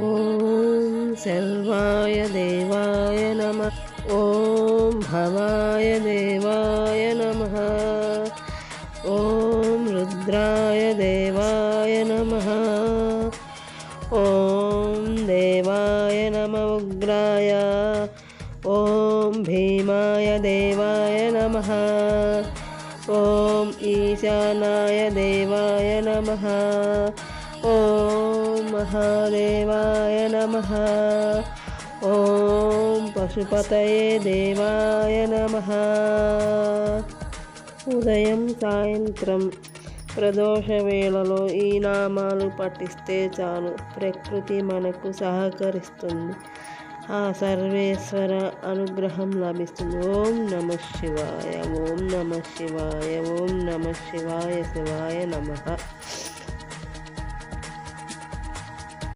ఓం శర్వాయ దేవాయ నమః. ఓం భవాయ దేవాయ నమః. ఓం రుద్రాయ దేవాయ నమః. ఓం దేవాయ నమ ఉగ్రాయ. ఓం భీమాయ దేవాయ నమః. ఓం ఈశానాయ దేవాయ నమః. ఓం మహాదేవాయ నమః. ఓం పశుపతయే దేవాయ నమః. ఉదయం సాయంత్రం ప్రదోష వేళలో ఈ నామాలు పఠిస్తే చాలు, ప్రకృతి మనకు సహకరిస్తుంది, ఆ సర్వేశ్వర అనుగ్రహం లభిస్తుంది. ఓం నమః శివాయ. ఓం నమః శివాయ. ఓం నమః శివాయ. శివాయ నమః.